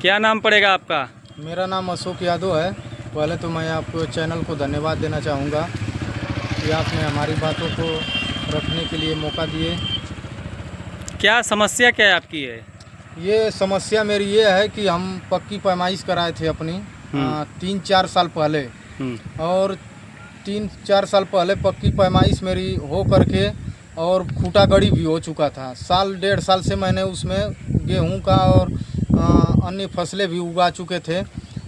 क्या नाम पड़ेगा आपका? मेरा नाम अशोक यादव है। पहले तो मैं आपको चैनल को धन्यवाद देना चाहूँगा कि आपने हमारी बातों को रखने के लिए मौका दिए। क्या समस्या क्या आपकी है? ये समस्या मेरी ये है कि हम पक्की पैमाइश कराए थे अपनी 3-4 साल पहले, और 3-4 साल पहले पक्की पैमाइश मेरी हो करके और खूटा गड़ी भी हो चुका था। साल 1.5 साल से मैंने उसमें गेहूं का और अन्य फसलें भी उगा चुके थे,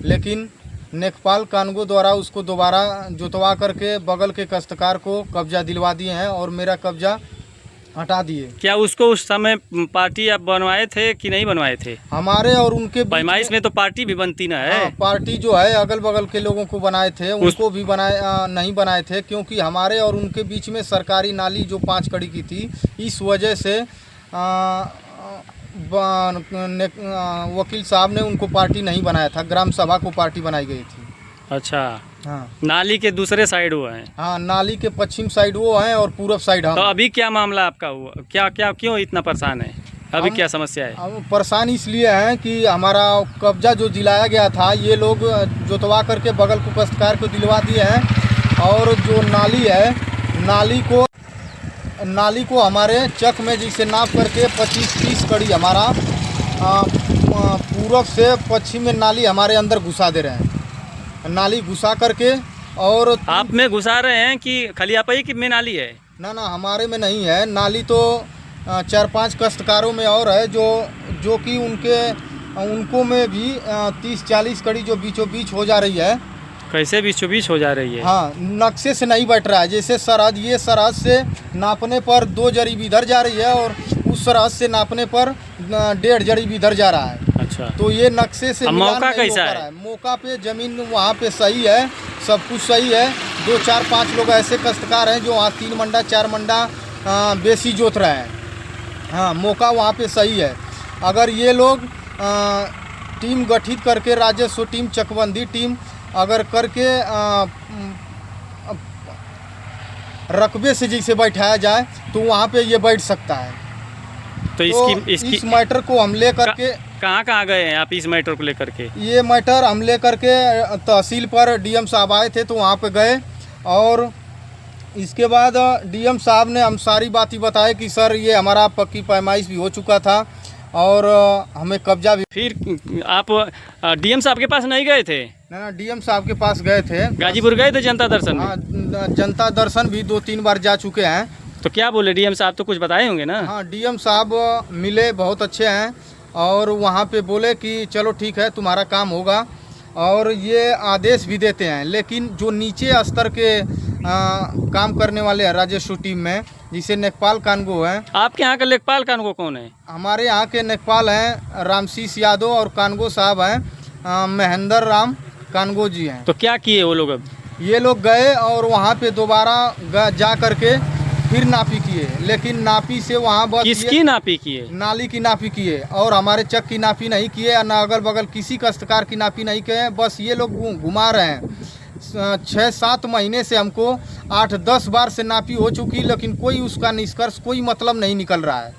लेकिन नेकपाल कानगो द्वारा उसको दोबारा जोतवा करके बगल के काश्तकार को कब्जा दिलवा दिए हैं और मेरा कब्जा हटा दिए। क्या उसको उस समय पार्टी आप बनवाए थे कि नहीं बनवाए थे? हमारे और उनके पैमाइश में तो पार्टी भी बनती ना है। पार्टी जो है अगल बगल के लोगों को बनाए थे, उनको भी नहीं बनाए थे, क्योंकि हमारे और उनके बीच में सरकारी नाली जो 5 कड़ी की थी, इस वजह से वकील साहब ने उनको पार्टी नहीं बनाया था। ग्राम सभा को पार्टी बनाई गई थी। अच्छा, हाँ, नाली के दूसरे साइड वो हैं। हाँ, नाली के पश्चिम साइड वो हैं और पूरब साइड हम। तो अभी क्या मामला आपका हुआ? क्या क्यों इतना परेशान है? अभी क्या समस्या है? हम परेशान इसलिए हैं कि हमारा कब्जा जो दिलाया गया था, ये लोग जोतवा करके बगल को काश्तकार को दिलवा दिए हैं, और जो नाली है, नाली को हमारे चक में जैसे नाप करके 25-30 कड़ी हमारा पूरब से पश्चिम में नाली हमारे अंदर घुसा दे रहे हैं। नाली घुसा करके, और आप में घुसा रहे हैं कि खलियापई की में नाली है? ना, हमारे में नहीं है नाली, तो 4-5 काश्तकारों में और है जो कि उनको में भी 30-40 कड़ी जो बीचों बीच हो जा रही है। कैसे बीचों बीच हो जा रही है? हाँ, नक्शे से नहीं बैठ रहा है। जैसे सरहद, ये सरहद से नापने पर 2 जरीब इधर जा रही है और उस सरहद से नापने पर 1.5 जरीब इधर जा रहा है। अच्छा, तो ये नक्शे से मौका कैसा है? मौका पे जमीन वहाँ पे सही है, सब कुछ सही है। 2-4-5 लोग ऐसे काश्तकार हैं जो वहाँ 3 मंडा 4 मंडा बेसी जोत रहे हैं। हाँ, मौका वहाँ पे सही है। अगर ये लोग टीम गठित करके, राजस्व टीम, चकबंदी टीम अगर करके रकबे से जैसे बैठाया जाए तो वहाँ पे ये बैठ सकता है। तो इस मैटर को हम ले करके कहाँ गए हैं आप? इस मैटर को लेकर के ये मैटर हम ले करके तहसील पर डीएम साहब आए थे, तो वहाँ पे गए, और इसके बाद डीएम साहब ने हम सारी बात ही बताए कि सर ये हमारा पक्की पैमाइश भी हो चुका था और हमें कब्जा भी। फिर आप डीएम साहब के पास नहीं गए थे? ना, डीएम साहब के पास गए थे। गाजीपुर गए थे जनता दर्शन में? हाँ, जनता दर्शन भी 2-3 बार जा चुके हैं। तो क्या बोले डीएम साहब? तो कुछ बताए होंगे ना? हाँ, डीएम साहब मिले, बहुत अच्छे हैं, और वहाँ पे बोले कि चलो ठीक है, तुम्हारा काम होगा, और ये आदेश भी देते हैं। लेकिन जो नीचे स्तर के काम करने वाले हैं राजस्व टीम में, जिसे नेकपाल कानगो हैं। आपके यहाँ का नेकपाल कानगो कौन है? हमारे यहाँ के नेकपाल हैं रामशीष यादव, और कानगो साहब हैं महेंद्र राम कानगो जी हैं। तो क्या किए वो लोग? अब ये लोग गए और वहाँ पे दोबारा जा करके फिर नापी किए, लेकिन नापी से वहाँ बस किसकी नापी किए? नाली की नापी किए, और हमारे चक की नापी नहीं किए, ना अगल बगल किसी काश्तकार की नापी नहीं किए। बस ये लोग घुमा रहे हैं। 6-7 महीने से हमको 8-10 बार से नापी हो चुकी, लेकिन कोई उसका निष्कर्ष, कोई मतलब नहीं निकल रहा है।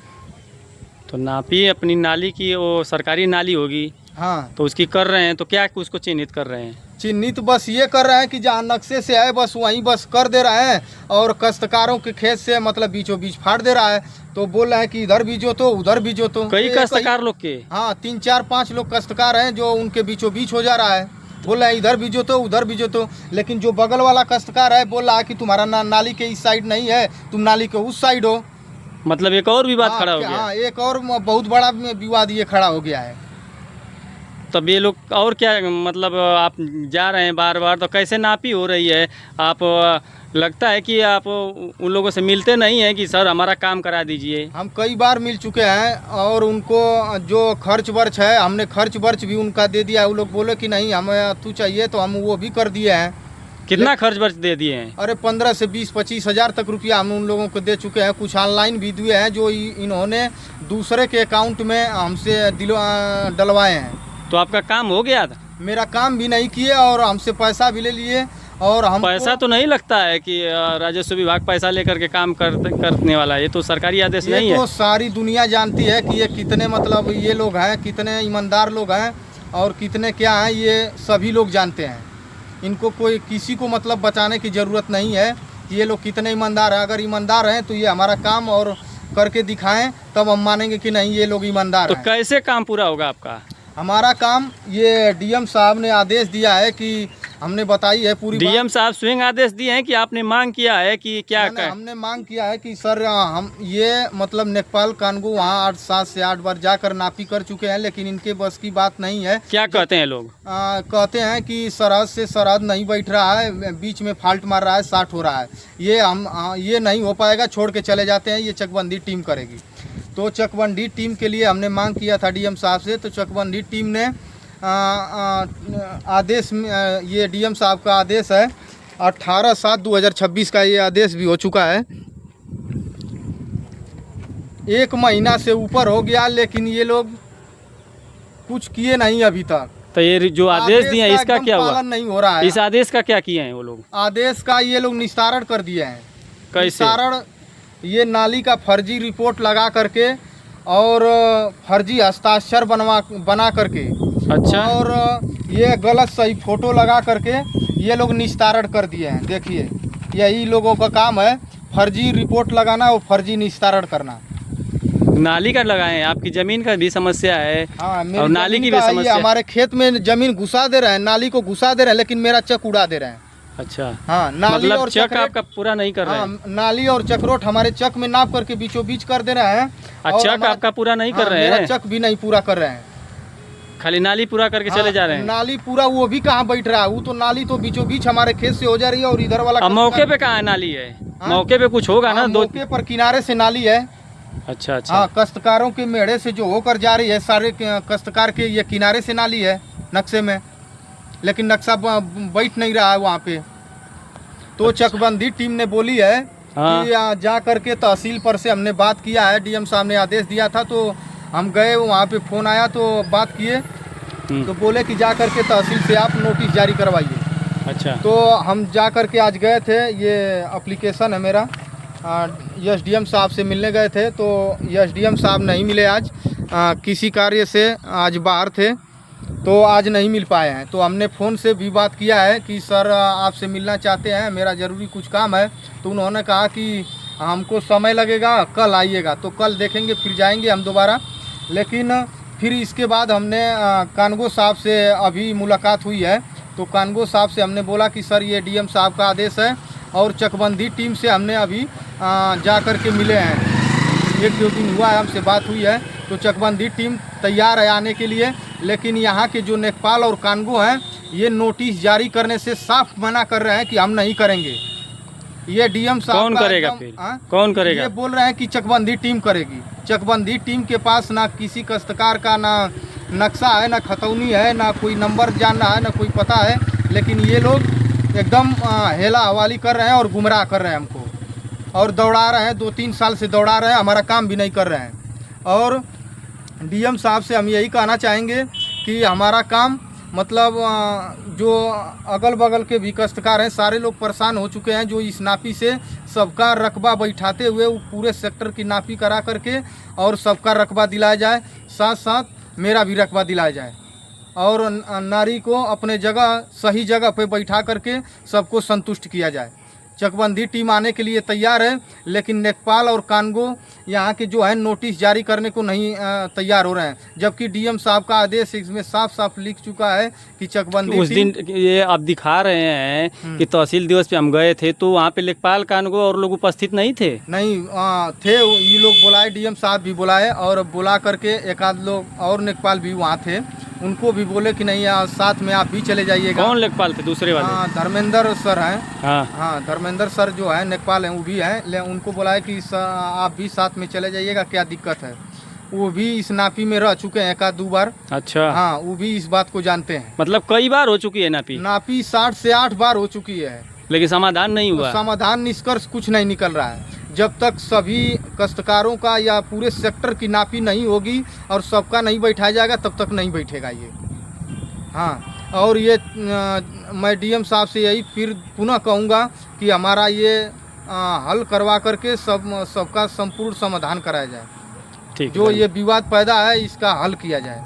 तो नापी अपनी नाली की, वो सरकारी नाली होगी। हाँ, तो उसकी कर रहे हैं, तो क्या उसको चिन्हित कर रहे हैं? चिन्हित बस ये कर रहे हैं कि जहाँ नक्शे से है बस वहीं बस कर दे रहे हैं, और काश्तकारों के खेत से मतलब बीचों बीच फाड़ दे रहा है। तो बोल रहे हैं कि इधर भी जोतो, उधर भी जोतो। कई काश्तकार लोग के? हाँ, 3-4-5 लोग काश्तकार हैं जो उनके बीचों बीच हो जा रहा है। बोल रहे हैं इधर भी जोतो, उधर भी जोतो, लेकिन जो बगल वाला काश्तकार है बोल रहा है कि तुम्हारा नाली के इस साइड नहीं है, तुम नाली के उस साइड हो। मतलब एक और विवाद खड़ा हो गया? हाँ, एक और बहुत बड़ा विवाद ये खड़ा हो गया है। तब ये लोग और क्या, मतलब आप जा रहे हैं बार बार, तो कैसे नापी हो रही है? आप लगता है कि आप उन लोगों से मिलते नहीं हैं कि सर हमारा काम करा दीजिए? हम कई बार मिल चुके हैं, और उनको जो खर्च वर्च है, हमने खर्च वर्च भी उनका दे दिया है। वो लोग बोले कि नहीं हमें तू चाहिए, तो हम वो भी कर दिए हैं। कितना खर्च वर्च दे दिए हैं? अरे 15 से 20-25 हज़ार तक रुपया हम उन लोगों को दे चुके हैं। कुछ ऑनलाइन भी दिए हैं जो इन्होंने दूसरे के अकाउंट में हमसे डलवाए हैं। तो आपका काम हो गया था? मेरा काम भी नहीं किए और हमसे पैसा भी ले लिए। और हम पैसा तो नहीं लगता है कि राजस्व विभाग पैसा लेकर के काम करने वाला है? ये तो सरकारी आदेश नहीं है। तो सारी दुनिया जानती है कि ये कितने मतलब ये लोग हैं, कितने ईमानदार लोग हैं। और कितने क्या हैं ये सभी लोग जानते हैं। इनको कोई किसी को मतलब बचाने की ज़रूरत नहीं है कि ये लोग कितने ईमानदार हैं। अगर ईमानदार हैं तो ये हमारा काम और करके दिखाएं, तब हम मानेंगे कि नहीं ये लोग ईमानदार तो हैं। कैसे काम पूरा होगा आपका? हमारा काम ये डीएम साहब ने आदेश दिया है कि हमने बताई है पूरी डीएम साहब स्वयं आदेश दिए हैं कि आपने मांग किया है कि क्या बात। हमने मांग किया है कि सर हम ये मतलब नेकपाल कानगो वहाँ 7 से 8 बार जाकर नापी कर चुके हैं, लेकिन इनके बस की बात नहीं है। क्या कहते हैं लोग? कहते हैं कि सरहद से सरहद नहीं बैठ रहा है, बीच में फाल्ट मार रहा है, 60 हो रहा है। ये नहीं हो पाएगा, छोड़ के चले जाते हैं, ये चकबंदी टीम करेगी। तो चकबंदी टीम के लिए हमने मांग किया था डीएम साहब से, तो चकबंदी टीम ने आदेश ये डीएम साहब का आदेश है 18/7/2026 का, ये आदेश भी हो चुका है। 1 महीना से ऊपर हो गया, लेकिन ये लोग कुछ किए नहीं अभी तक। तो ये जो आदेश दिए हैं इसका क्या हुआ? पालन नहीं हो रहा है। इस आदेश का क्या किए हैं वो लोग? आदेश का ये लोग निस्तारण कर दिए हैं। कैसे? निस्तारण ये नाली का फर्जी रिपोर्ट लगा करके और फर्जी हस्ताक्षर बना करके, अच्छा, और ये गलत सही फोटो लगा करके ये लोग निस्तारण कर दिए हैं। देखिए यही लोगों का काम है, फर्जी रिपोर्ट लगाना और फर्जी निस्तारण करना। नाली का लगाए हैं, आपकी जमीन का भी समस्या है। हाँ, और नाली की भी समस्या। हमारे खेत में जमीन घुसा दे रहे हैं, नाली को घुसा दे रहे हैं, लेकिन मेरा चक उड़ा दे रहे हैं। अच्छा, हाँ, नाली मतलब और चक आपका पूरा नहीं कर रहे हैं। नाली और चक्रोट हमारे चक में नाप करके बीचों बीच कर दे रहे हैं। चक आपका पूरा नहीं कर रहे हैं? चक भी नहीं पूरा कर रहे हैं, खाली नाली पूरा करके चले जा रहे हैं। नाली पूरा वो भी कहाँ बैठ रहा है, वो तो नाली तो बीचों बीच हमारे खेत से हो जा रही है, और इधर वाला मौके पे कहाँ नाली है? मौके पे कुछ होगा ना? मौके पर किनारे से नाली है। अच्छा अच्छा। हाँ, काश्तकारों के मेढ़े से जो होकर जा रही है, सारे काश्तकार के ये किनारे से नाली है नक्शे में, लेकिन नक्शा बैठ नहीं रहा है वहाँ पे। तो अच्छा। चकबंदी टीम ने बोली है कि जा करके तहसील पर से हमने बात किया है, डीएम साहब ने आदेश दिया था, तो हम गए, वहाँ पे फ़ोन आया तो बात किए, तो बोले कि जा करके तहसील से आप नोटिस जारी करवाइए। अच्छा, तो हम जा करके आज गए थे, ये एप्लीकेशन है मेरा, एसडीएम साहब से मिलने गए थे, तो एसडीएम साहब नहीं मिले आज, किसी कार्य से आज बाहर थे, तो आज नहीं मिल पाए हैं। तो हमने फ़ोन से भी बात किया है कि सर आपसे मिलना चाहते हैं, मेरा ज़रूरी कुछ काम है। तो उन्होंने कहा कि हमको समय लगेगा, कल आइएगा। तो कल देखेंगे, फिर जाएंगे हम दोबारा। लेकिन फिर इसके बाद हमने कानगो साहब से अभी मुलाकात हुई है, तो कानगो साहब से हमने बोला कि सर ये डीएम साहब का आदेश है, और चकबंदी टीम से हमने अभी जा कर के मिले हैं, 1-2 दिन हुआ है हमसे बात हुई है। तो चकबंदी टीम तैयार है आने के लिए, लेकिन यहाँ के जो नेकपाल और कानगो हैं ये नोटिस जारी करने से साफ मना कर रहे हैं कि हम नहीं करेंगे। ये डीएम साहब कौन करेगा फिर? कौन करेगा? ये बोल रहे हैं कि चकबंदी टीम करेगी। चकबंदी टीम के पास ना किसी काश्तकार का ना नक्शा है, ना खतौनी है, ना कोई नंबर जानना है, ना कोई पता है, लेकिन ये लोग एकदम हेला हवाली कर रहे हैं और गुमराह कर रहे हैं हमको, और दौड़ा रहे हैं, 2-3 साल से दौड़ा रहे हैं, हमारा काम भी नहीं कर रहे हैं। और डीएम साहब से हम यही कहना चाहेंगे कि हमारा काम मतलब जो अगल बगल के भी काश्तकार हैं सारे लोग परेशान हो चुके हैं, जो इस नापी से सबका रकबा बैठाते हुए वो पूरे सेक्टर की नापी करा करके और सबका रकबा दिलाया जाए, साथ साथ मेरा भी रकबा दिलाया जाए, और नारी को अपने जगह सही जगह पे बैठा करके सबको संतुष्ट किया जाए। चकबंदी टीम आने के लिए तैयार है, लेकिन नेकपाल और कानगो यहाँ के जो है नोटिस जारी करने को नहीं तैयार हो रहे हैं, जबकि डीएम साहब का आदेश इसमें साफ साफ लिख चुका है कि चकबंदी उस दिन ये आप दिखा रहे हैं कि तहसील दिवस पे हम गए थे, तो वहाँ पे लेखपाल कानगो और लोग उपस्थित नहीं थे? नहीं थे, ये लोग बुलाए, डीएम साहब भी बुलाए, और बुला करके एक आध लोग और नेकपाल भी वहाँ थे, उनको भी बोले कि नहीं साथ में आप भी चले जाइएगा। कौन लेखपाल थे? दूसरे वाले? धर्मेंद्र सर हैं। हाँ, धर्मेंद्र सर जो है नेकपाल हैं, वो भी हैं, ले उनको बोला है कि आप भी साथ में चले जाइएगा, क्या दिक्कत है। वो भी इस नापी में रह चुके हैं 1-2 बार। अच्छा, हाँ, वो भी इस बात को जानते हैं। मतलब कई बार हो चुकी है नापी 7 से 8 बार हो चुकी है, लेकिन समाधान नहीं हुआ। समाधान निष्कर्ष कुछ नहीं निकल रहा है। जब तक सभी काश्तकारों का या पूरे सेक्टर की नापी नहीं होगी और सबका नहीं बैठाया जाएगा, तब तक नहीं बैठेगा ये। हाँ, और ये मैं डीएम साहब से यही फिर पुनः कहूँगा कि हमारा ये हल करवा करके सबका संपूर्ण समाधान कराया जाए। ठीक, जो ये विवाद पैदा है इसका हल किया जाए।